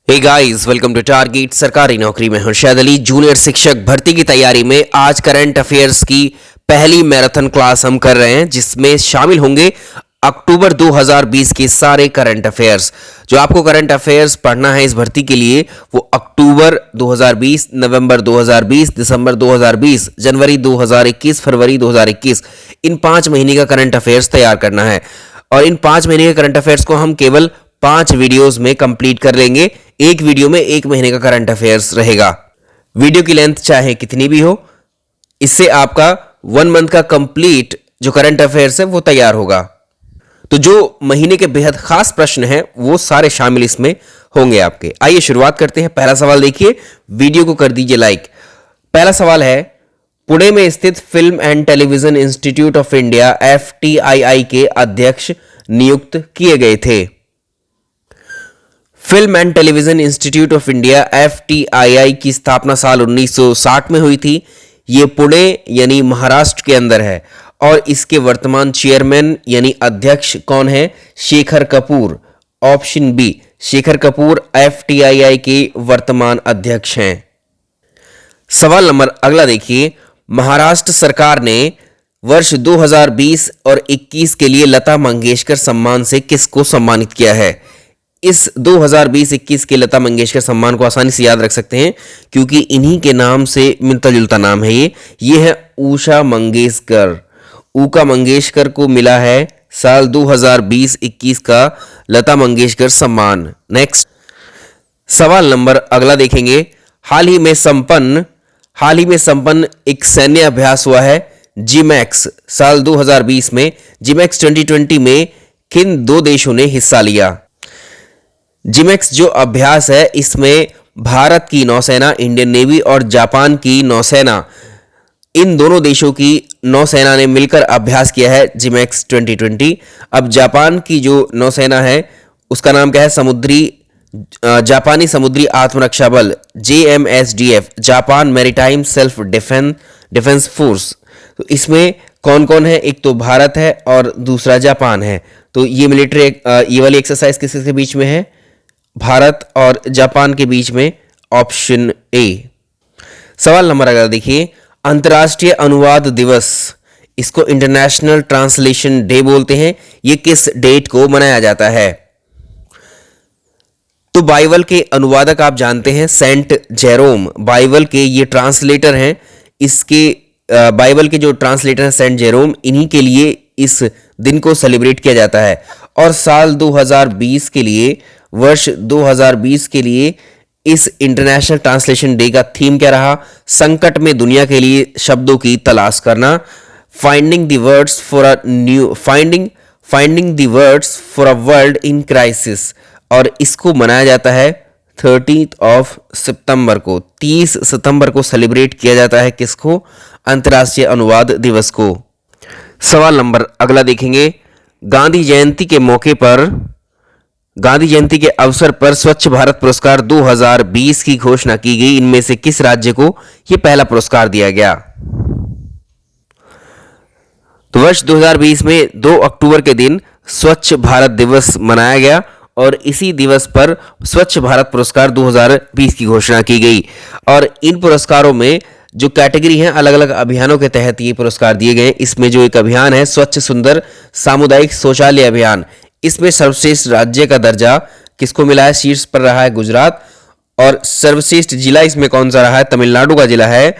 Hey guys, welcome to Target. सरकारी नौकरी में हर्षद अली जूनियर शिक्षक भर्ती की तैयारी में आज करंट अफेयर्स की पहली मैराथन क्लास हम कर रहे हैं, जिसमें शामिल होंगे अक्टूबर 2020 के सारे करंट अफेयर्स। जो आपको करंट अफेयर्स पढ़ना है इस भर्ती के लिए, वो अक्टूबर 2020, नवंबर 2020, दिसंबर 2020, जनवरी 2021, फरवरी 2021, इन 5 महीने का करंट अफेयर्स तैयार करना है। और इन 5 महीने के करंट अफेयर्स को हम केवल 5 वीडियोस में कंप्लीट कर लेंगे। एक वीडियो में 1 महीने का करंट अफेयर्स रहेगा। वीडियो की लेंथ चाहे कितनी भी हो, इससे आपका 1 मंथ का कंप्लीट जो करंट अफेयर्स है वो तैयार होगा। तो जो महीने के बेहद खास प्रश्न हैं वो सारे शामिल इसमें होंगे आपके। आइए शुरुआत करते हैं। पहला सवाल देखिए, वीडियो को कर दीजिए लाइक। पहला सवाल है, पुणे में स्थित film and television institute of India FTII के अध्यक्ष नियुक्त किए गए थे। Film and television institute of India FTII की स्थापना साल 1960 में हुई थी। ये पुणे यानी महाराष्ट्र के अंदर है और इसके वर्तमान चेयरमैन यानी अध्यक्ष कौन है? Shekhar Kapur. Option B, Shekhar Kapur FTII के वर्तमान अध्यक्ष हैं। सवाल नंबर अगला देखिए, महाराष्ट्र सरकार ने वर्ष 2020 और 21 के लिए लता मंगेशकर सम्मान से किसको सम्मानित किया है? इस 2020-21 के लता मंगेशकर सम्मान को आसानी से याद रख सकते हैं, क्योंकि इन्हीं के नाम से मिलता जुलता नाम है ये है उषा मंगेशकर। ऊका मंगेशकर को मिला है साल 2020-21 का लता मंगेशकर सम्मान। नेक्स्ट सवाल नंबर अगला देखेंगे, हाल ही में संपन्न एक सैन्य अभ्यास हुआ है जिमैक्स साल 2020 में। जिमैक्स 2020 में किन 2 देशों ने हिस्सा लिया? जिमैक्स जो अभ्यास है इसमें भारत की नौसेना, इंडियन नेवी और जापान की नौसेना, इन दोनों देशों की नौसेना ने मिलकर अभ्यास किया है जिमैक्स 2020। अब जापान की जो नौसेना है उसका नाम क्या है? जापानी समुद्री आत्मरक्षा बल JMSDF, Japan maritime self defence force. तो इसमें कौन कौन है? एक तो भारत है और दूसरा जापान है। तो ये मिलिट्री ये वाली एक्सरसाइज किसके बीच में है? भारत और जापान के बीच में। Option A. सवाल नंबर अगला देखिए, अंतर्राष्ट्रीय अनुवाद दिवस, इसको इंटरनेशनल ट्रांसलेशन डे बोलते हैं, ये किस डेट को मनाया जाता है? तो बाइबल के अनुवादक आप जानते हैं सेंट जेरोम, बाइबल के ये ट्रांसलेटर हैं। इसके बाइबल के जो ट्रांसलेटर हैं सेंट जेरोम, इन्हीं के लिए इस दिन को सेलिब्रेट किया जाता है। और साल 2020 के लिए, वर्ष 2020 के लिए इस इंटरनेशनल ट्रांसलेशन डे का थीम क्या रहा? संकट में दुनिया के लिए शब्दों की तलाश करना। Finding the words for a world in crisis. और इसको मनाया जाता है 30 सितंबर को। 30 सितंबर को सेलिब्रेट किया जाता है किसको? अंतर्राष्ट्रीय अनुवाद दिवस को। सवाल नंबर अगला देखेंगे, गांधी जयंती के अवसर पर स्वच्छ भारत पुरस्कार 2020 की घोषणा की गई। इनमें से किस राज्य को यह पहला पुरस्कार दिया गया? तो वर्ष 2020 में 2 अक्टूबर के दिन स्वच्छ भारत दिवस मनाया गया और इसी दिवस पर स्वच्छ भारत पुरस्कार 2020 की घोषणा की गई। और इन पुरस्कारों में जो कैटेगरी हैं, अलग अलग अभियानों के तहत ये पुरस्कार दिए गए। इसमें जो एक अभियान है स्वच्छ सुंदर सामुदायिक शौचालय अभियान, इसमें सर्वश्रेष्ठ राज्य का दर्जा किसको मिला है? शीर्ष पर रहा है गुजरात। और सर्वश्रेष्ठ जिला इसमें कौन सा रहा है? तमिलनाडु का जिला है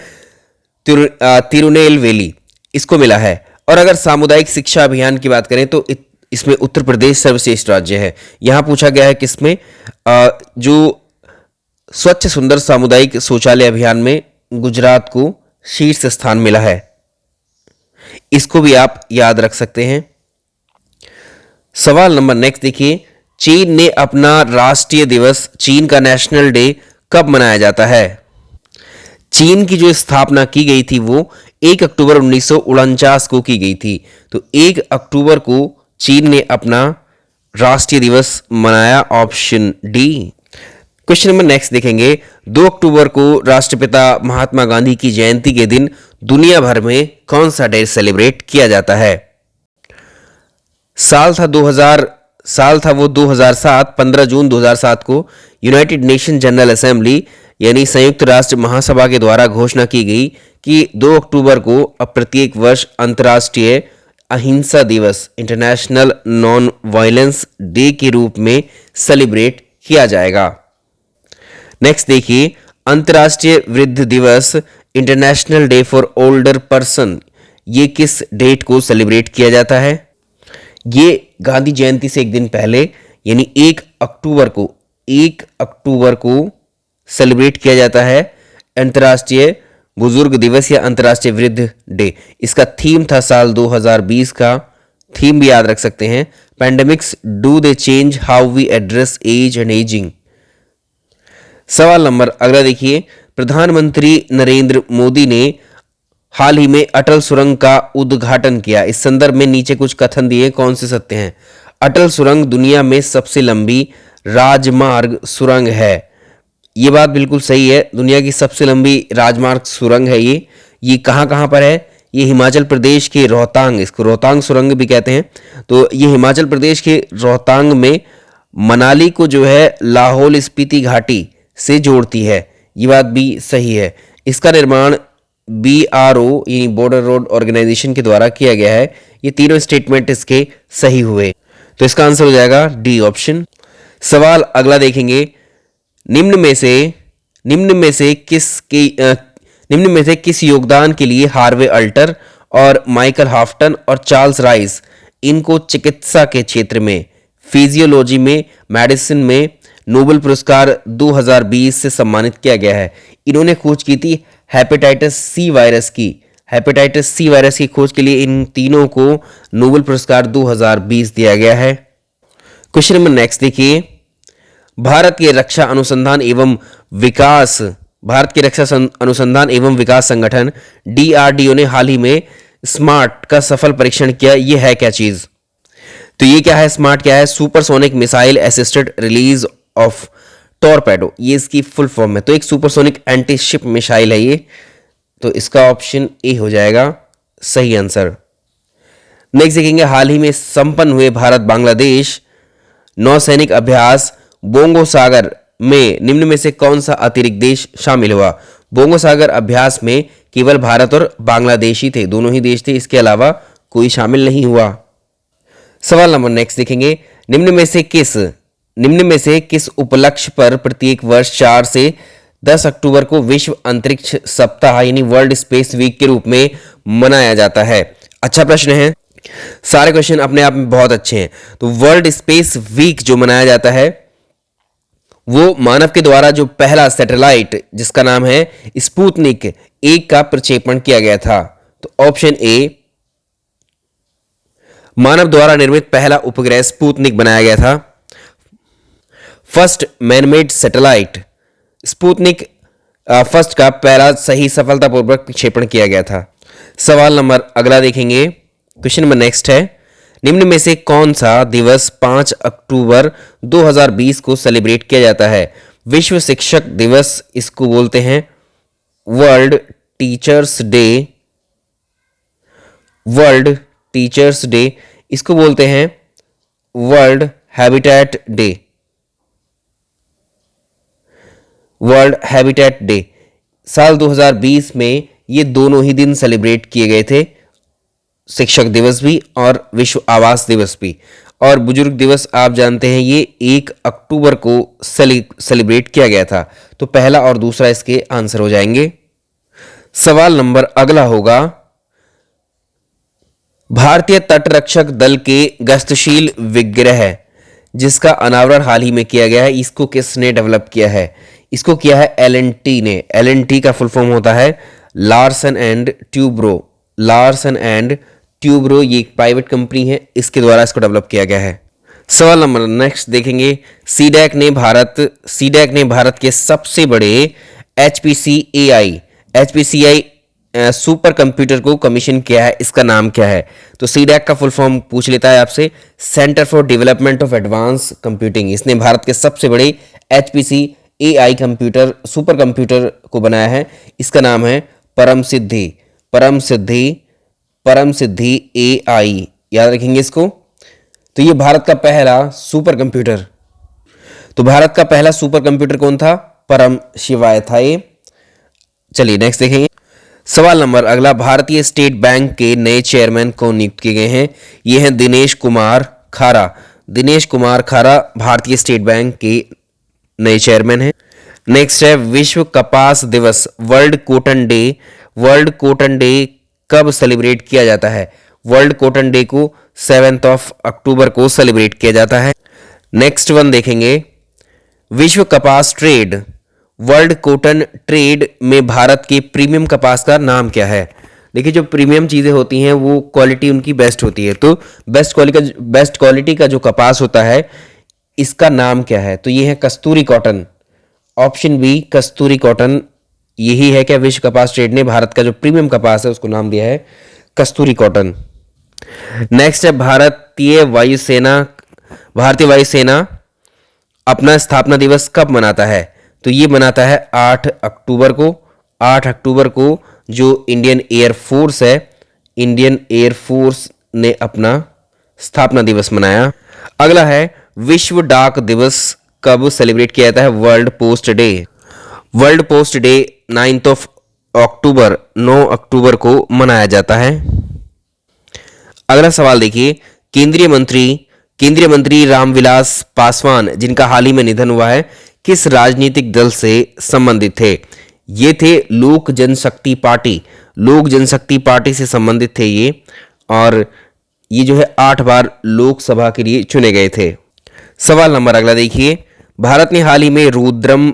तिरुनेलवेली, इसको मिला है। और अगर सामुदायिक शिक्षा अभियान की बात करें तो इसमें उत्तर प्रदेश सर्वश्रेष्ठ राज्य है। यहां पूछा गया है किसमें? जो स्वच्छ सुंदर सामुदायिक शौचालय अभियान में गुजरात को शीर्ष स्थान मिला है। इसको भी आप याद रख सकते हैं। सवाल नंबर नेक्स्ट देखिए, चीन ने अपना राष्ट्रीय दिवस, चीन का नेशनल डे कब मनाया जाता है? चीन की जो स्थापना की गई थी वो 1 अक्टूबर 1949 को की गई थी। तो 1 अक्टूबर को चीन ने अपना राष्ट्रीय दिवस मनाया। Option D. Question number next देखेंगे, 2 अक्टूबर को राष्ट्रपिता महात्मा गांधी की जयंती के दिन दुनिया भर में कौन सा डे सेलिब्रेट किया जाता है? साल था साल था वो 2007। 15 जून 2007 को यूनाइटेड नेशन जनरल असेंबली यानी संयुक्त राष्ट्र महासभा के द्वारा घोषणा की गई कि 2 अक्टूबर को अब प्रत्येक वर्ष अंतर्राष्ट्रीय अहिंसा दिवस इंटरनेशनल नॉन वायलेंस डे के रूप में सेलिब्रेट किया जाएगा। नेक्स्ट देखिए, अंतर्राष्ट्रीय वृद्ध दिवस international day for older person, ये किस डेट को सेलिब्रेट किया जाता है? ये गांधी जयंती से एक दिन पहले यानी 1 अक्टूबर को सेलिब्रेट किया जाता है अंतर्राष्ट्रीय बुजुर्ग दिवस या अंतर्राष्ट्रीय वृद्ध डे। इसका थीम था साल 2020 का, थीम भी याद रख सकते हैं, pandemics do they change how we address age and ageing. सवाल नंबर अगला देखिए, प्रधानमंत्री नरेंद्र मोदी ने हाल ही में अटल सुरंग का उद्घाटन किया। इस संदर्भ में नीचे कुछ कथन दिए, कौन से सत्य हैं? अटल सुरंग दुनिया में सबसे लंबी राजमार्ग सुरंग है। ये बात बिल्कुल सही है, दुनिया की सबसे लंबी राजमार्ग सुरंग है ये कहाँ पर है? ये हिमाचल प्रदेश के रोहतांग, इसको रोहतांग सुरंग भी कहते हैं। तो ये हिमाचल प्रदेश के रोहतांग में मनाली को जो है लाहौल स्पीति घाटी से जोड़ती है, ये बात भी सही है। इसका निर्माण BRO यानी बॉर्डर रोड ऑर्गेनाइजेशन के द्वारा किया गया है। ये तीनों स्टेटमेंट इसके सही हुए, तो इसका आंसर हो जाएगा डी ऑप्शन। सवाल अगला देखेंगे, निम्न में से किस योगदान के लिए हार्वे अल्टर और माइकल हाफ्टन और चार्ल्स राइस, इनको चिकित्सा के क्षेत्र में, फिजियोलॉजी में, मेडिसिन में नोबेल पुरस्कार 2020 से सम्मानित किया गया है? इन्होंने खोज की थी हेपेटाइटिस सी वायरस की खोज के लिए इन तीनों को नोबेल पुरस्कार 2020 दिया गया है। क्वेश्चन नंबर नेक्स्ट देखिए, भारत के रक्षा अनुसंधान एवं विकास संगठन DRDO ने हाल ही में स्मार्ट का सफल परीक्षण किया। यह है क्या चीज? तो ये क्या है? स्मार्ट क्या है? Supersonic missile assisted release of torpedo, ये इसकी फुल फॉर्म है। तो एक सुपरसोनिक एंटी शिप मिसाइल है ये, तो इसका ऑप्शन ए हो जाएगा सही आंसर। नेक्स्ट देखेंगे, हाल ही में संपन्न हुए भारत बांग्लादेश नौसैनिक अभ्यास बोंगो सागर में निम्न में से कौन सा अतिरिक्त देश शामिल हुआ? बोंगो सागर अभ्यास में केवल भारत और बांग्लादेश ही थे, दोनों ही देश थे, इसके अलावा कोई शामिल नहीं हुआ। सवाल नंबर नेक्स्ट देखेंगे, निम्न में से किस उपलक्ष्य पर प्रत्येक वर्ष 4 से 10 अक्टूबर को विश्व अंतरिक्ष सप्ताह यानी वर्ल्ड स्पेस वीक के रूप में मनाया जाता है? अच्छा प्रश्न है, सारे क्वेश्चन अपने आप में बहुत अच्छे हैं। तो वर्ल्ड स्पेस वीक जो मनाया जाता है वो मानव के द्वारा जो पहला सैटेलाइट जिसका नाम है स्पुतनिक 1 का प्रक्षेपण किया गया था। तो ऑप्शन ए, मानव द्वारा निर्मित पहला उपग्रह स्पुतनिक बनाया गया था। First manmade satellite Sputnik first का पहला सही सफलतापूर्वक प्रक्षेपण किया गया था। सवाल नंबर अगला देखेंगे, क्वेश्चन नंबर नेक्स्ट है, निम्न में से कौन सा दिवस 5 अक्टूबर 2020 को सेलिब्रेट किया जाता है? विश्व शिक्षक दिवस इसको बोलते हैं, वर्ल्ड टीचर्स डे इसको बोलते हैं, वर्ल्ड हैबिटेट डे। साल 2020 में ये दोनों ही दिन सेलिब्रेट किए गए थे, शिक्षक दिवस भी और विश्व आवास दिवस भी। और बुजुर्ग दिवस आप जानते हैं ये 1 अक्टूबर को सेलिब्रेट किया गया था। तो पहला और दूसरा इसके आंसर हो जाएंगे। सवाल नंबर अगला होगा, भारतीय तटरक्षक दल के गश्तशील विग्रह जिसका अनावरण हाल ही में किया गया है, इसको किसने डेवलप किया है? इसको किया है LNT ने। LNT का फुल फॉर्म होता है लार्सन एंड ट्यूब्रो, ये एक प्राइवेट कंपनी है, इसके द्वारा इसको डेवलप किया गया है। सवाल नंबर नेक्स्ट देखेंगे, सीडैक ने भारत के सबसे बड़े HPCI सुपर कंप्यूटर को कमीशन किया है, इसका नाम क्या है? तो सीडैक का फुल फॉर्म पूछ लेता है आपसे, centre for development of advance computing. इसने भारत के सबसे बड़े HPCI सुपर कंप्यूटर को बनाया है, इसका नाम है परम सिद्धि AI, याद रखेंगे इसको। तो ये भारत का पहला सुपर कंप्यूटर, तो भारत का पहला सुपर कंप्यूटर कौन था? परम शिवाय था ये। चलिए नेक्स्ट देखेंगे। सवाल नंबर अगला, भारतीय स्टेट बैंक के नए चेयरमैन कौन नियुक्त किए गए हैं? ये हैं दिनेश कुमार खारा। दिनेश कुमार खारा भारतीय स्टेट बैंक के नए चेयरमैन हैं। नेक्स्ट है विश्व कपास दिवस, world cotton day. World cotton day कब सेलिब्रेट किया जाता है? वर्ल्ड कॉटन डे को 7 अक्टूबर को सेलिब्रेट किया जाता है। नेक्स्ट वन देखेंगे, विश्व कपास ट्रेड, वर्ल्ड कॉटन ट्रेड में भारत के प्रीमियम कपास का नाम क्या है? देखिए जो प्रीमियम चीज़ें होती हैं वो क्वालिटी उनकी बेस्ट होती है, तो बेस्ट क्वालिटी का जो कपास होता है इसका नाम क्या है? तो ये है कस्तूरी कॉटन। ऑप्शन बी कस्तूरी कॉटन यही है क्या विश्व कपास ट्रेड ने भारत का जो प्रीमियम कपास है उसको नाम दिया है कस्तूरी कॉटन। नेक्स्ट है भारतीय वायुसेना अपना स्थापना दिवस कब मनाता है? तो ये मनाता है 8 अक्टूबर को। 8 अक्टूबर को जो इंडियन एयरफोर्स है, इंडियन एयरफोर्स ने अपना स्थापना दिवस मनाया। अगला है विश्व डाक दिवस कब सेलिब्रेट किया जाता है? World post day. World post day 9 अक्टूबर 9 अक्टूबर को मनाया जाता है। अगला सवाल देखिए, केंद्रीय मंत्री रामविलास पासवान जिनका हाल ही में निधन हुआ है, किस राजनीतिक दल से संबंधित थे? ये थे लोक जनशक्ति पार्टी से संबंधित थे ये, और ये जो है 8 बार लोकसभा के लिए चुने गए थे। सवाल नंबर अगला देखिए, भारत ने हाल ही में रुद्रम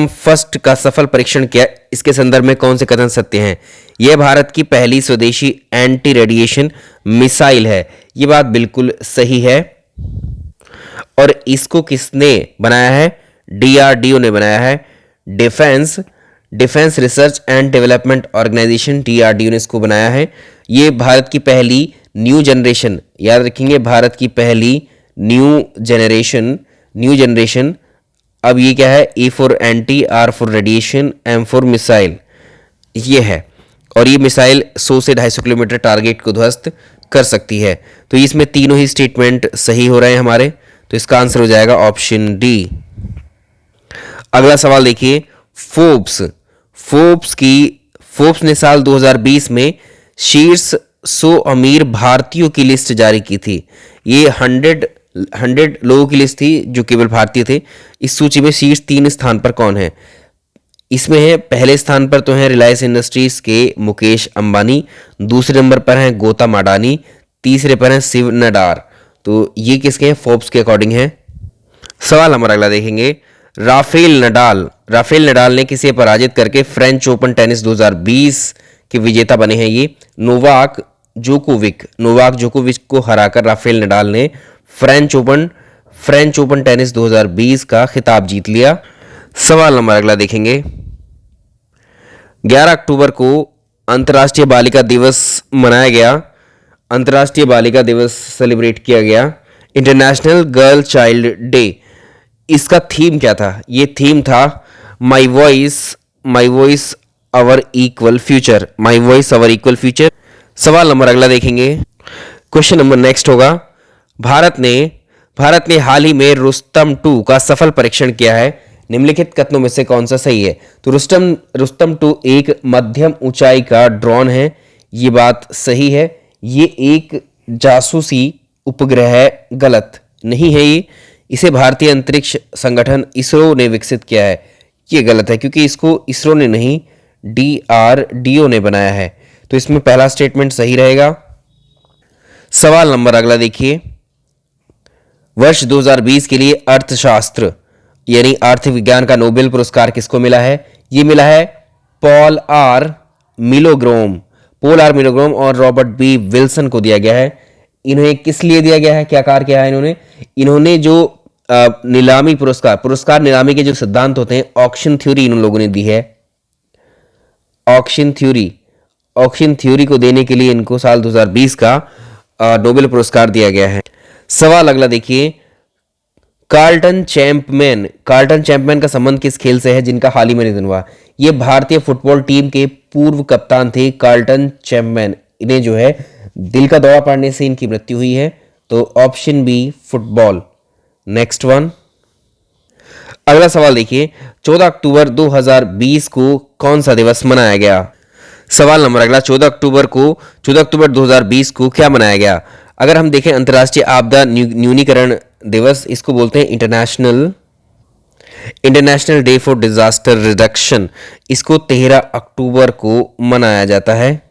फर्स्ट का सफल परीक्षण किया, इसके संदर्भ में कौन से कथन सत्य हैं? यह भारत की पहली स्वदेशी एंटी रेडिएशन मिसाइल है। ये बात बिल्कुल सही है। और इसको किसने बनाया है? DRDO ने बनाया है। Defence research and development organisation DRDO ने इसको बनाया है। ये भारत की पहली न्यू जनरेशन, याद रखेंगे, भारत की पहली न्यू जनरेशन। अब ये क्या है? E for anti, R for radiation, M for missile, ये है। और ये मिसाइल 100 से 250 किलोमीटर टारगेट को ध्वस्त कर सकती है। तो इसमें तीनों ही स्टेटमेंट सही हो रहे हैं हमारे, तो इसका आंसर हो जाएगा ऑप्शन डी। अगला सवाल देखिए, फोर्ब्स ने साल 2020 में शीर्ष 100 अमीर भारतीयों की लिस्ट जारी की थी। ये 100 लोगों की लिस्ट थी जो केवल भारतीय थे। इस सूची में शीर्ष 3 स्थान पर कौन है? इसमें है, पहले स्थान पर तो है रिलायंस इंडस्ट्रीज के मुकेश अंबानी, दूसरे नंबर पर हैं गौतम अडानी, तीसरे पर हैं शिव नडार। तो ये किसके हैं? फोर्ब्स के अकॉर्डिंग है। सवाल नंबर अगला देखेंगे, राफेल नडाल ने किसे पराजित करके फ्रेंच ओपन टेनिस 2020 के विजेता बने हैं? ये नोवाक जोकोविच को हराकर राफेल नडाल ने फ्रेंच ओपन टेनिस 2020 का खिताब जीत लिया। सवाल नंबर अगला देखेंगे, 11 अक्टूबर को अंतर्राष्ट्रीय बालिका दिवस मनाया गया। अंतर्राष्ट्रीय बालिका दिवस सेलिब्रेट किया गया, इंटरनेशनल गर्ल चाइल्ड डे। इसका थीम क्या था? ये थीम था my voice our equal future. सवाल नंबर अगला देखेंगे, क्वेश्चन नंबर नेक्स्ट होगा, भारत ने हाल ही में रुस्तम 2 का सफल परीक्षण किया है। निम्नलिखित कथनों में से कौन सा सही है? तो रुस्तम 2 एक मध्यम ऊंचाई का ड्रोन है। ये बात सही है। ये एक जासूसी उपग्रह है, गलत नहीं है ये। इसे भारतीय अंतरिक्ष संगठन इसरो ने विकसित किया है। ये गलत है क्योंकि इसको इसरो ने नहीं DRDO ने बनाया है। तो इसमें पहला स्टेटमेंट सही रहेगा। सवाल नंबर अगला देखिए, वर्ष 2020 के लिए अर्थशास्त्र यानी अर्थ विज्ञान का नोबेल पुरस्कार किसको मिला है? ये मिला है पॉल आर मिलोग्रोम और रॉबर्ट बी विल्सन को दिया गया है। इन्हें किस लिए दिया गया है? क्या कार्य किया है इन्होंने जो नीलामी पुरस्कार नीलामी के जो सिद्धांत होते हैं, ऑक्शन थ्योरी इन लोगों ने दी है। ऑक्शन थ्योरी को देने के लिए इनको साल 2020 का नोबेल पुरस्कार दिया गया है। सवाल अगला देखिए, कार्लटन चैंपमैन का संबंध किस खेल से है जिनका हाल ही में निधन हुआ? ये भारतीय फुटबॉल टीम के पूर्व कप्तान थे कार्लटन चैंपमैन। इन्हें जो है दिल का दौरा पड़ने से इनकी मृत्यु हुई है, तो option B football. Next one, अगला सवाल देखिए, 14 अक्टूबर 2020 को कौन सा दिवस मनाया गया? सवाल नंबर अगला, 14 अक्टूबर 2020 को क्या मनाया गया? अगर हम देखें अंतर्राष्ट्रीय आपदा न्यूनीकरण दिवस, इसको बोलते हैं international day for disaster reduction, इसको 13 अक्टूबर को मनाया जाता है।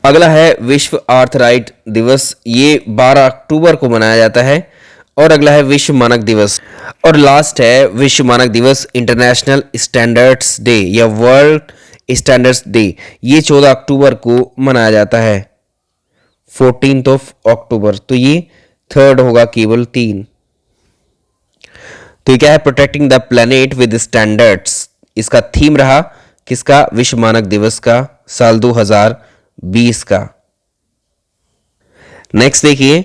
अगला है विश्व आर्थराइट दिवस, ये 12 अक्टूबर को मनाया जाता है। और अगला है विश्व मानक दिवस, और लास्ट है विश्व मानक दिवस इंटरनेशनल स्टैंडर्ड्स डे या वर्ल्ड स्टैंडर्ड्स डे, ये 14 अक्टूबर को मनाया जाता है, 14 अक्टूबर। तो ये थर्ड होगा केवल 3। तो ये क्या है? Protecting the planet with standards, इसका थीम रहा किसका? विश्व मानक दिवस का, साल 2020 का। नेक्स्ट देखिए,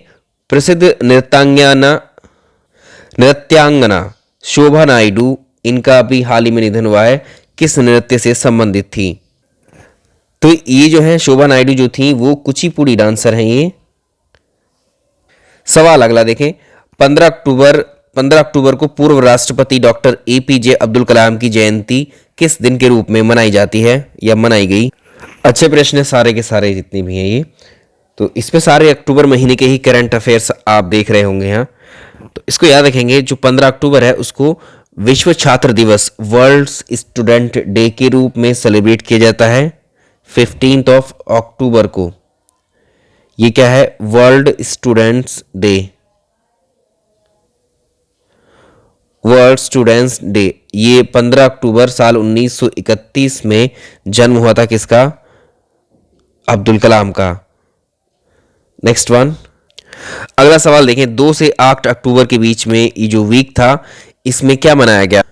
प्रसिद्ध नृत्यांगना शोभा नायडू, इनका भी हाल ही में निधन हुआ है, किस नृत्य से संबंधित थी? तो ये जो है शोभा नायडू जो थी वो कुचिपुड़ी डांसर हैं ये। सवाल अगला देखें, 15 अक्टूबर को पूर्व राष्ट्रपति डॉक्टर एपीजे अब्दुल कलाम की जयंती किस दिन के रूप में मनाई जाती है या मनाई गई? अच्छे प्रश्न है सारे के सारे जितने भी हैं ये, तो इसमें सारे अक्टूबर महीने के ही करंट अफेयर्स आप देख रहे होंगे यहाँ। तो इसको याद रखेंगे, जो 15 अक्टूबर है उसको विश्व छात्र दिवस, वर्ल्ड स्टूडेंट डे के रूप में सेलिब्रेट किया जाता है 15 अक्टूबर को। ये क्या है? World students day, world students day. ये 15 अक्टूबर साल 1931 में जन्म हुआ था किसका? अब्दुल कलाम का। नेक्स्ट वन, अगला सवाल देखें, 2 से 8 अक्टूबर के बीच में ये जो वीक था इसमें क्या मनाया गया?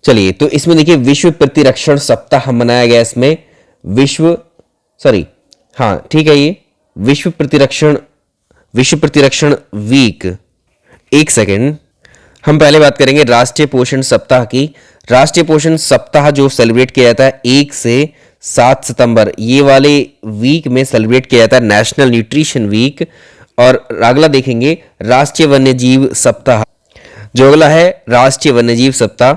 चलिए, तो इसमें देखिए विश्व प्रतिरक्षण सप्ताह मनाया गया। इसमें ठीक है, ये विश्व प्रतिरक्षण वीक। एक सेकेंड, हम पहले बात करेंगे राष्ट्रीय पोषण सप्ताह की। राष्ट्रीय पोषण सप्ताह जो सेलिब्रेट किया जाता है 1 से 7 सितंबर, ये वाले वीक में सेलिब्रेट किया जाता है नेशनल न्यूट्रिशन वीक। और अगला देखेंगे राष्ट्रीय वन्यजीव सप्ताह, जो अगला है राष्ट्रीय वन्यजीव सप्ताह,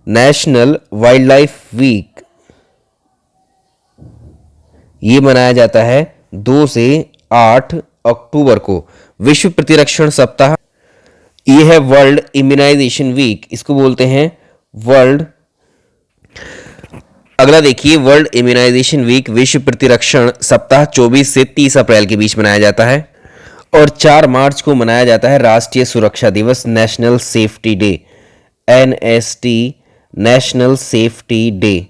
नेशनल वाइल्ड लाइफ वीक, ये मनाया जाता है 2 से 8 अक्टूबर को। विश्व प्रतिरक्षण सप्ताह, ये है वर्ल्ड इम्यूनाइजेशन वीक, इसको बोलते हैं वर्ल्ड। अगला देखिए वर्ल्ड इम्यूनाइजेशन वीक, विश्व प्रतिरक्षण सप्ताह 24 से 30 अप्रैल के बीच मनाया जाता है। और 4 मार्च को मनाया जाता है राष्ट्रीय सुरक्षा दिवस, national safety day, NST, national safety day.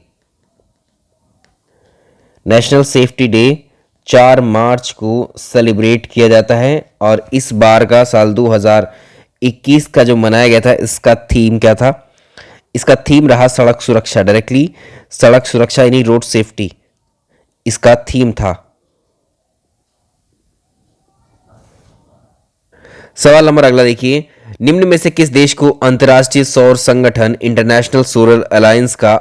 National safety day 4 मार्च को सेलिब्रेट किया जाता है। और इस बार का साल 2021 का जो मनाया गया था, इसका थीम क्या था? इसका थीम रहा सड़क सुरक्षा, डायरेक्टली सड़क सुरक्षा यानी रोड सेफ्टी, इसका थीम था। सवाल नंबर अगला देखिए, निम्न में से किस देश को अंतर्राष्ट्रीय सौर संगठन इंटरनेशनल सोलर अलायंस का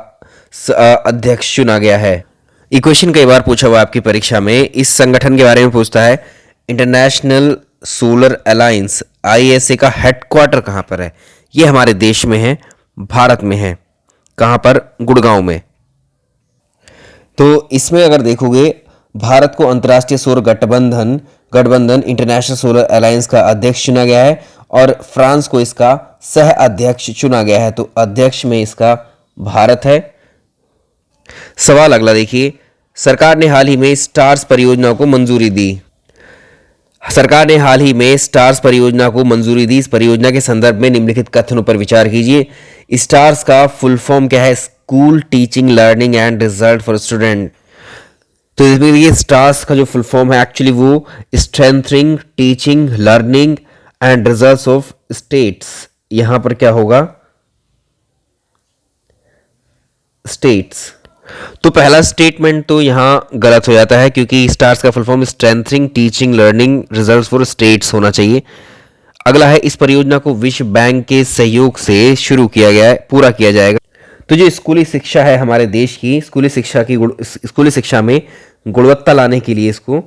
अध्यक्ष चुना गया है? ये क्वेश्चन कई बार पूछा हुआ आपकी परीक्षा में। इस संगठन के बारे में पूछता है। इंटरनेशनल सोलर अलायंस ISA का हेडक्वार्टर कहां पर है? ये हमारे देश में है, भारत में है। कहां पर? गुड़गांव में। तो इसमें अगर देखोगे, भारत को अंतर्राष्ट्रीय सौर गठबंधन इंटरनेशनल सोलर अलायंस का अध्यक्ष चुना गया है और फ्रांस को इसका सह अध्यक्ष चुना गया है। तो अध्यक्ष में इसका भारत है। सवाल अगला देखिए, सरकार ने हाल ही में स्टार्स परियोजना को मंजूरी दी। सरकार ने हाल ही में स्टार्स परियोजना को मंजूरी दी। इस परियोजना के संदर्भ में निम्नलिखित कथनों पर विचार कीजिए। स्टार्स का फुल फॉर्म क्या है? School teaching learning and result for student. तो इसमें ये स्टार्स का जो फुल फॉर्म है एक्चुअली वो strengthening teaching learning and results of states. यहां पर क्या होगा? स्टेट्स। तो पहला स्टेटमेंट तो यहां गलत हो जाता है, क्योंकि स्टार्स का full form strengthening teaching learning results for states होना चाहिए। अगला है, इस परियोजना को विश्व बैंक के सहयोग से शुरू किया गया है, पूरा किया जाएगा। तो जो स्कूली शिक्षा है हमारे देश की, स्कूली शिक्षा में गुणवत्ता लाने के लिए इसको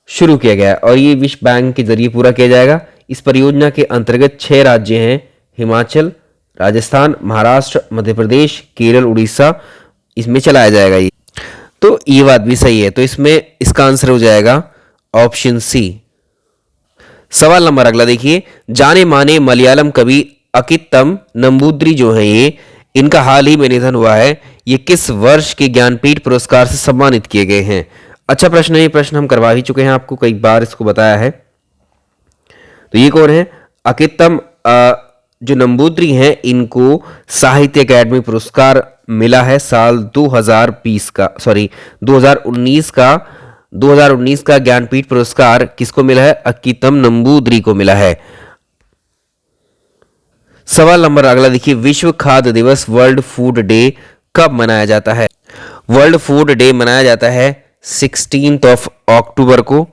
शुरू किया गया है और ये विश्व बैंक के जरिए पूरा किया जाएगा। इस परियोजना के अंतर्गत 6 राज्य हैं, हिमाचल, राजस्थान, महाराष्ट्र, मध्य प्रदेश, केरल, उड़ीसा, इसमें चलाया जाएगा ये। तो ये बात भी सही है, तो इसमें इसका आंसर हो जाएगा ऑप्शन सी। सवाल नंबर अगला देखिए, जाने माने मलयालम कवि अकित्तम नंबूद्री जो है ये, इनका हाल ही में निधन हुआ है। ये किस वर्ष के ज्ञानपीठ पुरस्कार से सम्मानित किए गए हैं? अच्छा प्रश्न है, ये प्रश्न हम करवा ही चुके हैं, आपको कई बार इसको बताया है। तो ये कौन है? अकित्तम जो नंबूद्री हैं, इनको साहित्य अकादमी पुरस्कार मिला है साल 2020 का, सॉरी 2019 का ज्ञानपीठ पुरस्कार किसको मिला है? अकित्तम नंबूद्री को मिला है। सवाल नंबर अगला देखिए, विश्व खाद्य दिवस वर्ल्ड फूड डे कब मनाया जाता है? वर्ल्ड फूड डे मनाया जाता है 16 अक्टूबर को,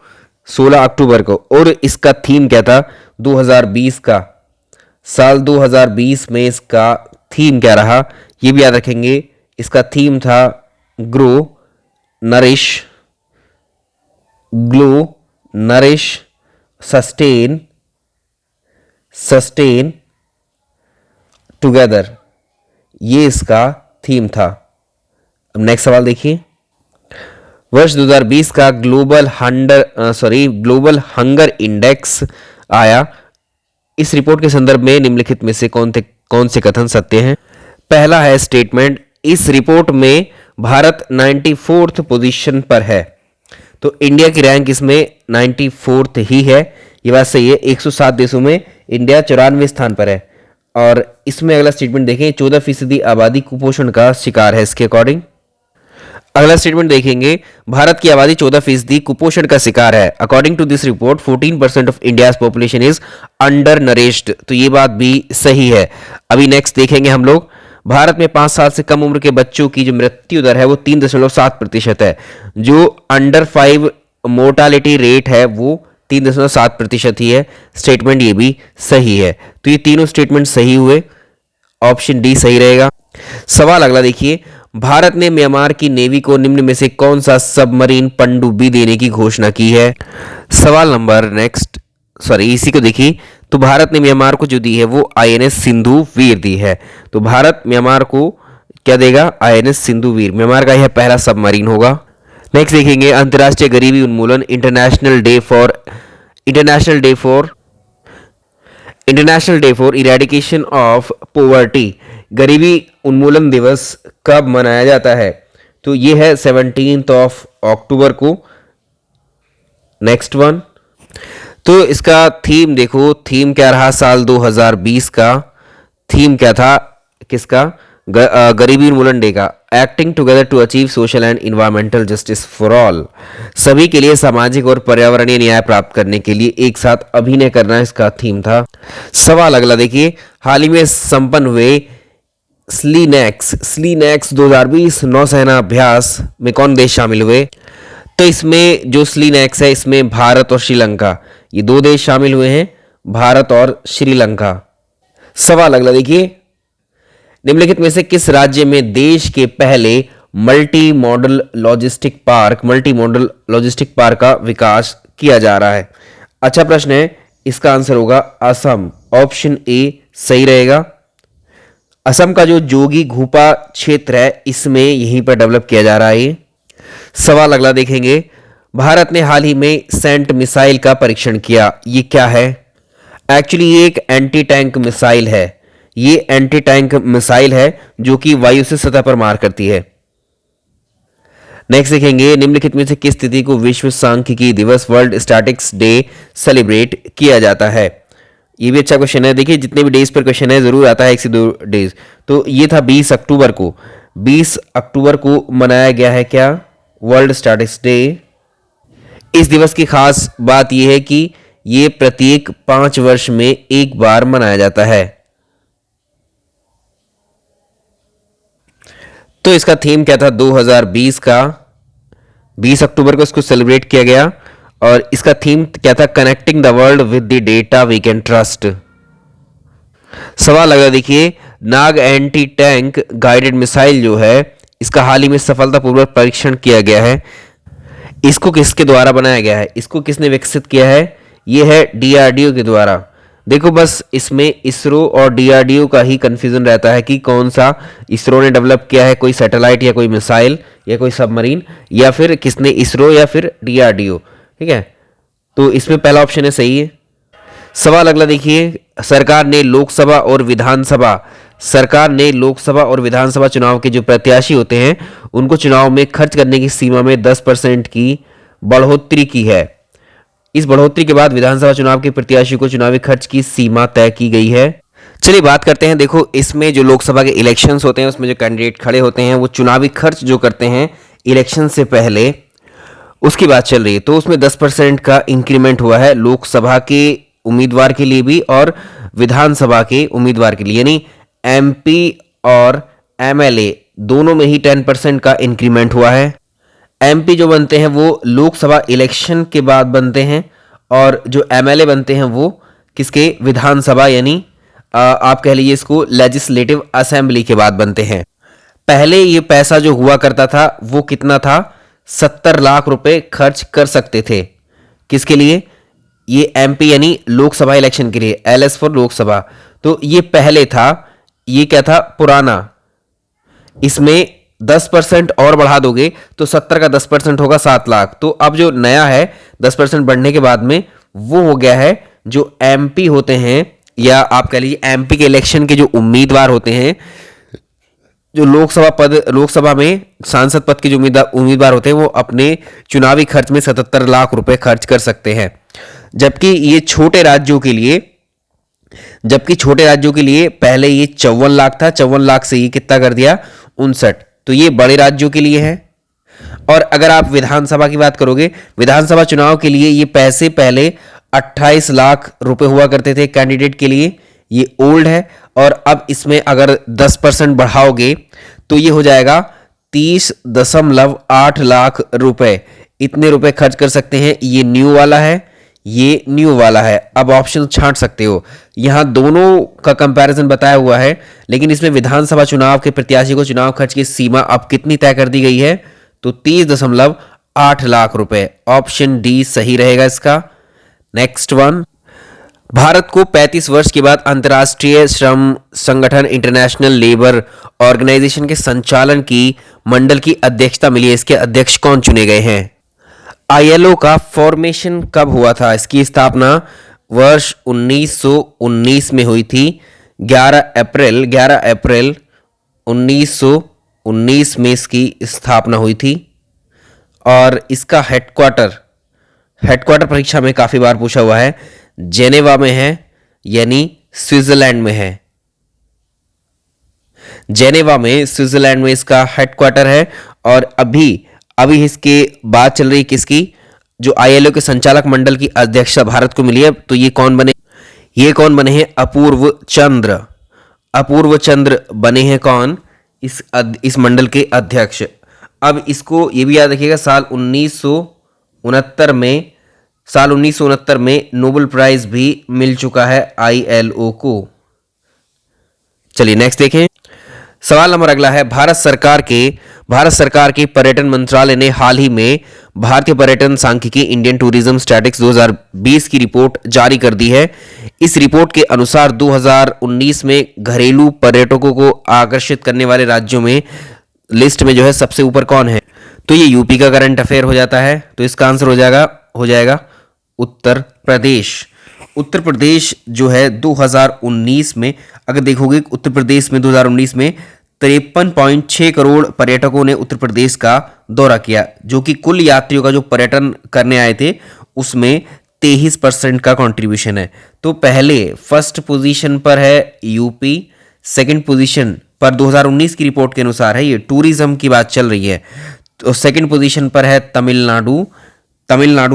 16 अक्टूबर को। और इसका थीम क्या था 2020 का? साल 2020 में इसका थीम क्या रहा, ये भी याद रखेंगे। इसका थीम था ग्लो नरिश सस्टेन टुगेदर, ये इसका थीम था। अब नेक्स्ट सवाल देखिए, वर्ष 2020 का ग्लोबल हंगर इंडेक्स आया। इस रिपोर्ट के संदर्भ में निम्नलिखित में से कौन से कथन सत्य हैं? पहला है स्टेटमेंट, इस रिपोर्ट में भारत 94th पोजीशन पर है। तो इंडिया की रैंक इसमें 94th ही है, ये बात सही है। 107 देशों में इंडिया 94वें स्थान पर है। और इसमें अगला स्टेटमेंट देखें, 14% आबादी कुपोषण का शिकार है इसके अकॉर्डिंग। अगला स्टेटमेंट देखेंगे, भारत की आबादी 14% कुपोषण का शिकार है। According to this report 14% of India's population is undernourished, तो ये बात भी सही है। अभी नेक्स्ट देखेंगे हम लोग, भारत में 5 साल से कम उम्र के बच्चों की जो मृत्यु दर है वो 3.7% है। जो अंडर 5 मोर्टालिटी रेट है वो 3.7% ही है। स्टेटमेंट ये भी सही है। तो ये तीनों स्टेटमेंट सही हुए, ऑप्शन डी सही रहेगा। सवाल अगला देखिए, भारत ने म्यांमार की नेवी को निम्न में से कौन सा सबमरीन पनडुब्बी देने की घोषणा की है? सवाल नंबर इसी को देखिए, तो भारत ने म्यांमार को जो दी है वो INS सिंधु वीर दी है। तो भारत म्यांमार को क्या देगा? INS सिंधु वीर, म्यांमार का यह पहला सबमरीन होगा। नेक्स्ट देखेंगे, अंतर्राष्ट्रीय गरीबी उन्मूलन international day for eradication of poverty, गरीबी उन्मूलन दिवस कब मनाया जाता है? तो ये है 17 अक्टूबर को। नेक्स्ट वन, तो इसका थीम देखो, थीम क्या रहा साल 2020 का? थीम क्या था किसका? गरीबी उन्मूलन डे का, acting together to achieve social and environmental justice for all, सभी के लिए सामाजिक और पर्यावरणीय न्याय प्राप्त करने के लिए एक साथ अभिनय करना इसका थीम था। सवाल अगला देखिए, हाल ही में संपन्न हुए स्लीनेक्स 2020 नौसेना अभ्यास में कौन देश शामिल हुए? तो इसमें जो स्लीनेक्स है, इसमें भारत और श्रीलंका, ये 2 देश शामिल हुए हैं, भारत और श्रीलंका। सवाल अगला देखिए, निम्नलिखित में से किस राज्य में देश के पहले मल्टी मॉडल लॉजिस्टिक पार्क का विकास किया जा रहा है? अच्छा प्रश्न है, इसका आंसर होगा असम, ऑप्शन ए सही रहेगा। असम का जो जोगी घोपा क्षेत्र है, इसमें यहीं पर डेवलप किया जा रहा है ये। सवाल अगला देखेंगे, भारत ने हाल ही में सेंट मिसाइल का परीक्षण किया, ये क्या है? एक्चुअली ये एक एंटी टैंक मिसाइल है। ये एंटी टैंक मिसाइल है जो कि वायु से सतह पर मार करती है। नेक्स्ट देखेंगे, निम्नलिखित में से किस तिथि को विश्व सांख्यिकी दिवस वर्ल्ड स्टैटिक्स डे सेलिब्रेट किया जाता है? ये भी अच्छा क्वेश्चन है। देखिए जितने भी डेज पर क्वेश्चन है जरूर आता है 1 से 2 डेज। तो ये था 20 अक्टूबर को, 20 अक्टूबर को मनाया गया है क्या? World statics day. इस दिवस की खास बात यह है कि ये प्रत्येक 5 वर्ष में एक बार मनाया जाता है। तो इसका थीम क्या था 2020 का? 20 अक्टूबर को इसको सेलिब्रेट किया गया। और इसका थीम क्या था? Connecting the world with the data we can trust. सवाल अगर देखिए, Nag anti tank guided missile जो है, इसका हाल ही में सफलतापूर्वक परीक्षण किया गया है। इसको किसके द्वारा बनाया गया है, इसको किसने विकसित किया है, ये है डीआरडीओ के द्वारा। देखो बस इसमें इसरो और डीआरडीओ का ही कंफ्यूजन रहता है कि कौन सा इसरो ने डेवलप किया है, कोई सैटेलाइट या कोई मिसाइल या कोई सबमरीन, या फिर किसने, इसरो या फिर डीआरडीओ। ठीक है, तो इसमें पहला ऑप्शन है सही है। सवाल अगला देखिए, सरकार ने लोकसभा और विधानसभा चुनाव के जो प्रत्याशी होते हैं उनको चुनाव में खर्च करने की सीमा में 10% की बढ़ोतरी की है। इस बढ़ोतरी के बाद विधानसभा चुनाव के प्रत्याशी को चुनावी खर्च की सीमा तय की गई है। चलिए बात करते हैं। देखो इसमें जो लोकसभा के इलेक्शंस होते हैं उसमें जो कैंडिडेट खड़े होते हैं वो चुनावी खर्च जो करते हैं इलेक्शन से पहले, उसकी बात चल रही है। तो उसमें 10% का इंक्रीमेंट हुआ है लोकसभा के उम्मीदवार के लिए भी और विधानसभा के उम्मीदवार के लिए, यानी एमपी और एमएलए दोनों में ही 10% का इंक्रीमेंट हुआ है। एमपी जो बनते हैं वो लोकसभा इलेक्शन के बाद बनते हैं और जो एमएलए बनते हैं वो किसके, विधानसभा यानी आप कह लीजिए इसको लेजिस्लेटिव असेंबली के बाद बनते हैं। पहले ये पैसा जो हुआ करता था वो कितना था, 70 लाख रुपए खर्च कर सकते थे। किसके लिए, ये एमपी यानी लोकसभा इलेक्शन के लिए, एलएस फॉर लोकसभा। तो ये पहले था, ये क्या था, पुराना। इसमें 10% और बढ़ा दोगे तो 70 का 10% होगा 7 लाख। तो अब जो नया है 10% बढ़ने के बाद में वो हो गया है जो एमपी होते हैं या आप कह लीजिए एमपी के इलेक्शन के जो उम्मीदवार होते हैं, जो लोकसभा में सांसद पद के जो उम्मीदवार होते हैं वो अपने चुनावी खर्च में 77 लाख रुपए खर्च कर सकते हैं। जबकि छोटे राज्यों के लिए पहले ये 54 लाख था, 54 लाख से ये कितना कर दिया, 59। तो ये बड़े राज्यों के लिए है। और अगर आप विधानसभा की बात करोगे, विधानसभा चुनाव के लिए ये पैसे पहले 28 लाख रुपए हुआ करते थे कैंडिडेट के लिए, ये ओल्ड है। और अब इसमें अगर 10% बढ़ाओगे तो ये हो जाएगा 30.8 लाख रुपए। इतने रुपए खर्च कर सकते हैं। ये न्यू वाला है, ये न्यू वाला है। अब ऑप्शन छांट सकते हो, यहां दोनों का कंपैरिजन बताया हुआ है, लेकिन इसमें विधानसभा चुनाव के प्रत्याशी को चुनाव खर्च की सीमा अब कितनी तय कर दी गई है, तो 30.8 लाख रुपए। ऑप्शन डी सही रहेगा इसका। नेक्स्ट वन, भारत को 35 वर्ष के बाद अंतर्राष्ट्रीय श्रम संगठन इंटरनेशनल लेबर ऑर्गेनाइजेशन के संचालन की मंडल की अध्यक्षता मिली है। इसके अध्यक्ष कौन चुने गए हैं? आईएलओ का फॉर्मेशन कब हुआ था? इसकी स्थापना वर्ष 1919 में हुई थी। 11 अप्रैल 1919 में इसकी स्थापना हुई थी। और इसका हेडक्वार्टर परीक्षा में काफी बार पूछा हुआ है, जेनेवा में है यानी स्विट्जरलैंड में है। जेनेवा में स्विट्जरलैंड में इसका हेडक्वार्टर है। और अभी इसके बात चल रही किसकी, जो आईएलओ के संचालक मंडल की अध्यक्षता भारत को मिली है। तो ये कौन बने हैं? अपूर्व चंद्र बने हैं कौन, इस मंडल के अध्यक्ष। अब इसको ये भी याद रखिएगा, साल 1969 में नोबेल प्राइज भी मिल चुका है आईएलओ को। चलिए नेक्स्ट देखें। सवाल नंबर अगला है, भारत सरकार के पर्यटन मंत्रालय ने हाल ही में भारतीय पर्यटन सांख्यिकी इंडियन टूरिज्म स्टैटिस्टिक्स 2020 की रिपोर्ट जारी कर दी है। इस रिपोर्ट के अनुसार 2019 में घरेलू पर्यटकों को आकर्षित करने वाले राज्यों में लिस्ट में जो है सबसे ऊपर कौन है? तो ये यूपी का करंट अफेयर हो जाता है। तो इसका आंसर हो जाएगा उत्तर प्रदेश जो है 2019 में, अगर देखोगे उत्तर प्रदेश में 2019 में 53.6 करोड़ पर्यटकों ने उत्तर प्रदेश का दौरा किया, जो कि कुल यात्रियों का जो पर्यटन करने आए थे उसमें 23% का कंट्रीब्यूशन है। तो पहले फर्स्ट पोजीशन पर है यूपी, सेकंड पोजीशन पर 2019 की रिपोर्ट के अनुसार है, ये टूरिज्म की बात चल रही है, तो सेकंड पोजीशन पर है तमिलनाडु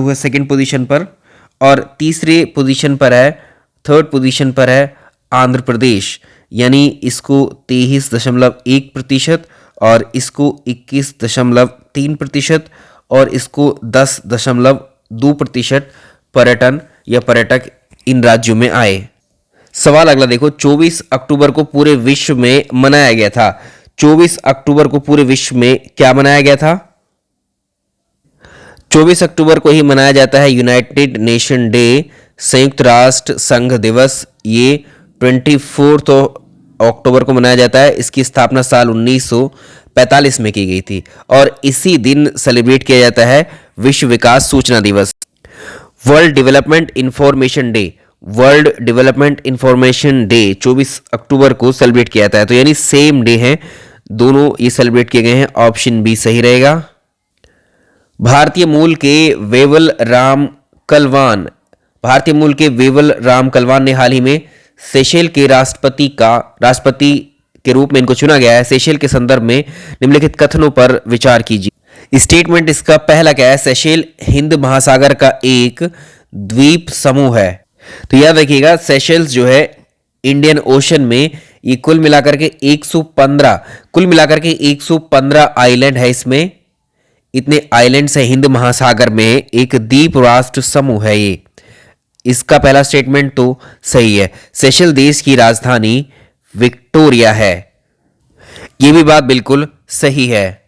है सेकंड पोजीशन पर। और थर्ड पोजीशन पर है आंध्र प्रदेश, यानी इसको 23.1% और इसको 21.3% और इसको 10.2% पर्यटन या पर्यटक इन राज्यों में आए। सवाल अगला देखो, 24 अक्टूबर को पूरे विश्व में मनाया गया था। 24 अक्टूबर को पूरे विश्व में क्या मनाया गया था? 24 अक्टूबर को ही मनाया जाता है यूनाइटेड नेशन डे, संयुक्त राष्ट्र संघ दिवस। ये 24 अक्टूबर को मनाया जाता है। इसकी स्थापना साल 1945 में की गई थी और इसी दिन सेलिब्रेट किया जाता है विश्व विकास सूचना दिवस। World development information day, world development information day 24 अक्टूबर को सेलिब्रेट किया जाता है। तो यानी सेम डे है, दोनों ये सेलिब्रेट किए गए हैं। ऑप्शन बी सही रहेगा। भारतीय मूल के वेवल राम कलवान, भारतीय मूल के वेवल राम कलवान ने हाल ही में सेशेल के राष्ट्रपति के रूप में इनको चुना गया है। सेशेल के संदर्भ में निम्नलिखित कथनों पर विचार कीजिए। स्टेटमेंट इसका पहला क्या है? सेशेल हिंद महासागर का एक द्वीप समूह है। तो याद रखिएगा, सेशेल्स जो है इंडियन ओशन में, ये कुल मिलाकर के 115 आइलैंड है। इसमें इतने आइलैंड्स है हिंद महासागर में, एक द्वीप राष्ट्र समूह है ये। इसका पहला स्टेटमेंट तो सही है। सेशेल देश की राजधानी विक्टोरिया है, ये भी बात बिल्कुल सही है।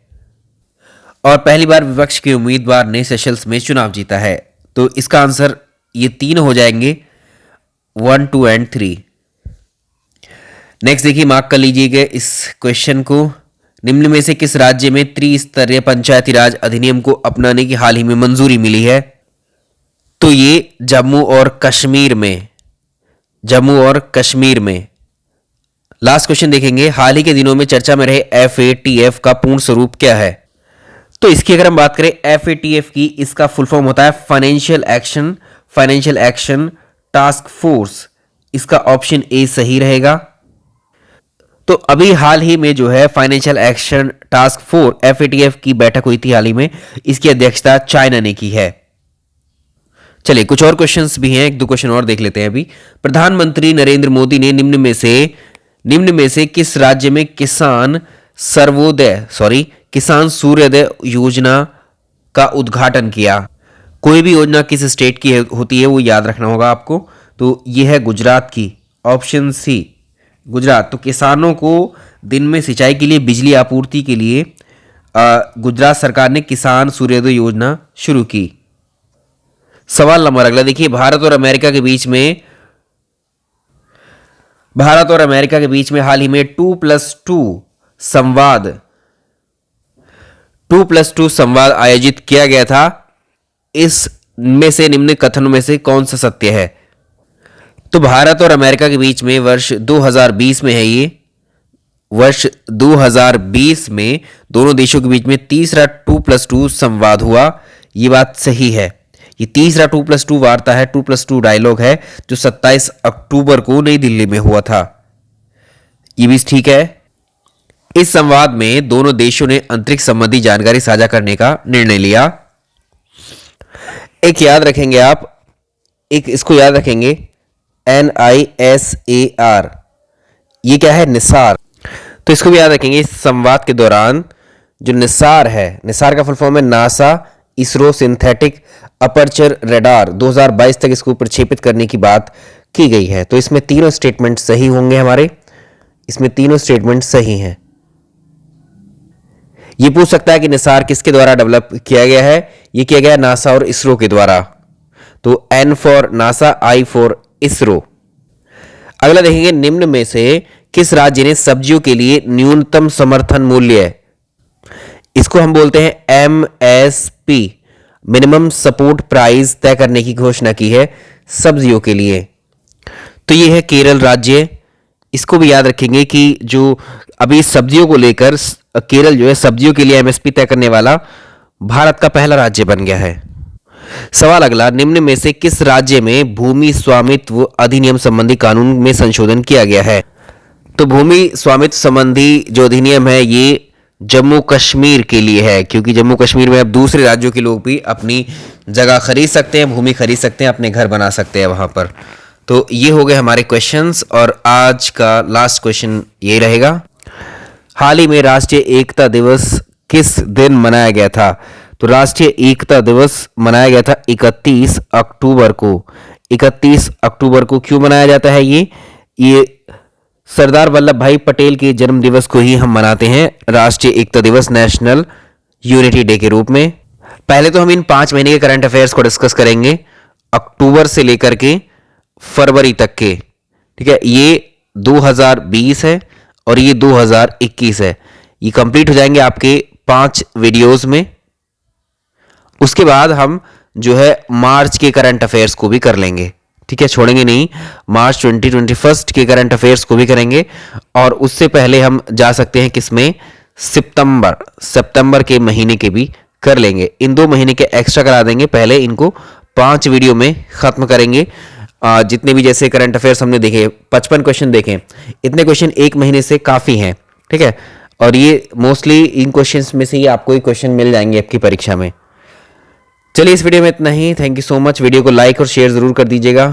और पहली बार विपक्ष के उम्मीदवार ने सेशेल्स में चुनाव जीता है। तो इसका आंसर ये तीन हो जाएंगे, 1, 2 एंड 3। नेक्स्ट देखिए, मार्क कर लीजिएगा इस क्वेश्चन को। निम्न में से किस राज्य में त्रिस्तरीय पंचायती राज अधिनियम को अपनाने की हाल ही में मंजूरी मिली है? तो ये जम्मू और कश्मीर में। लास्ट क्वेश्चन देखेंगे, हाल ही के दिनों में चर्चा में रहे FATF का पूर्ण स्वरूप क्या है? तो इसकी अगर हम बात करें FATF की, इसका फुल फॉर्म होता है फाइनेंशियल एक्शन टास्क फोर्स। इसका ऑप्शन ए सही रहेगा। तो अभी हाल ही में जो है financial action task force FATF की बैठक हुई थी हाल ही में, इसकी अध्यक्षता चाइना ने की है। चलिए कुछ और क्वेश्चंस भी हैं, एक दो क्वेश्चन और देख लेते हैं अभी। प्रधानमंत्री नरेंद्र मोदी ने निम्न में से किस राज्य में किसान सूर्योदय योजना का उद्घाटन किया? कोई भी योजना किस स्टेट की होती है वो याद रखना होगा आपको। तो ये है गुजरात की, ऑप्शन सी गुजरात। तो किसानों को दिन में सिंचाई के लिए, बिजली आपूर्ति के लिए गुजरात सरकार ने किसान सूर्योदय योजना शुरू की। सवाल नंबर अगला देखिए, भारत और अमेरिका के बीच में हाल ही में 2+2 संवाद आयोजित किया गया था। इसमें से निम्न कथनों में से कौन सा सत्य है? तो भारत और अमेरिका के बीच में वर्ष 2020 में है ये, वर्ष 2020 में दोनों देशों के बीच में तीसरा 2+2 संवाद हुआ। ये बात सही है। ये तीसरा 2+2 वार्ता है, 2+2 डायलॉग है, जो 27 अक्टूबर को नई दिल्ली में हुआ था। ये भी ठीक है। इस संवाद में दोनों देशों ने अंतरिक्ष संबंधी जानकारी साझा करने का निर्णय लिया। एक याद रखेंगे आप, एक इसको याद रखेंगे, NISAR। ये क्या है? निसार। तो इसको भी याद रखेंगे। इस संवाद के दौरान जो निसार है, निसार का फुल फॉर्म है NASA ISRO synthetic aperture radar, 2022 तक इसको प्रक्षेपित करने की बात की गई है। तो इसमें तीनों स्टेटमेंट सही होंगे हमारे, इसमें तीनों स्टेटमेंट सही हैं। ये पूछ सकता है कि निसार किसके द्वारा डेवलप किया गया है? ये किया गया नासा और इसरो के द्वारा। तो N for NASA, I for ISRO. अगला देखेंगे, निम्न में से किस राज्य ने सब्जियों के लिए न्यूनतम समर्थन मूल्य, इसको हम बोलते हैं MSP, मिनिमम सपोर्ट प्राइस, तय करने की घोषणा की है सब्जियों के लिए? तो ये है केरल राज्य। इसको भी याद रखेंगे कि जो अभी सब्जियों को लेकर केरल जो है सब्जियों के लिए MSP तय करने वाला भारत का पहला राज्य बन गया है। सवाल अगला, निम्न में से किस राज्य में भूमि स्वामित्व अधिनियम संबंधी कानून में संशोधन किया गया है? तो भूमि स्वामित्व संबंधी जो अधिनियम है ये जम्मू कश्मीर के लिए है, क्योंकि जम्मू कश्मीर में अब दूसरे राज्यों के लोग भी अपनी जगह खरीद सकते हैं, भूमि खरीद सकते हैं, अपने घर बना सकते हैं वहां पर। तो ये हो गए हमारे क्वेश्चंस और आज का लास्ट क्वेश्चन ये रहेगा, हाल ही में राष्ट्रीय एकता दिवस किस दिन मनाया गया था? तो राष्ट्रीय एकता दिवस मनाया गया था 31 अक्टूबर को। 31 अक्टूबर को क्यों मनाया जाता है? ये सरदार वल्लभ भाई पटेल के जन्म दिवस को ही हम मनाते हैं राष्ट्रीय एकता दिवस, नेशनल यूनिटी डे के रूप में। पहले तो हम इन 5 महीने के करंट अफेयर्स को डिस्कस करेंगे, अक्टूबर से लेकर के फरवरी तक के। ठीक है, ये 2020 है और ये 2021 है। ये कंप्लीट हो जाएंगे आपके 5 वीडियोस में। उसके बाद हम जो है मार्च के करंट अफेयर्स को भी कर लेंगे। ठीक है, छोड़ेंगे नहीं, मार्च 2021 के करंट अफेयर्स को भी करेंगे। और उससे पहले हम जा सकते हैं किसमें, सितंबर के महीने के भी कर लेंगे। इन 2 महीने के एक्स्ट्रा करा देंगे, पहले इनको 5 वीडियो में खत्म करेंगे। जितने भी जैसे करंट अफेयर्स हमने देखे, 55 क्वेश्चन देखे, इतने क्वेश्चन 1 महीने से काफ़ी हैं। ठीक है, और ये मोस्टली इन क्वेश्चंस में से ही आपको ही क्वेश्चन मिल जाएंगे आपकी परीक्षा में। चलिए, इस वीडियो में इतना ही। Thank you so much. Video को लाइक और शेयर ज़रूर कर दीजिएगा।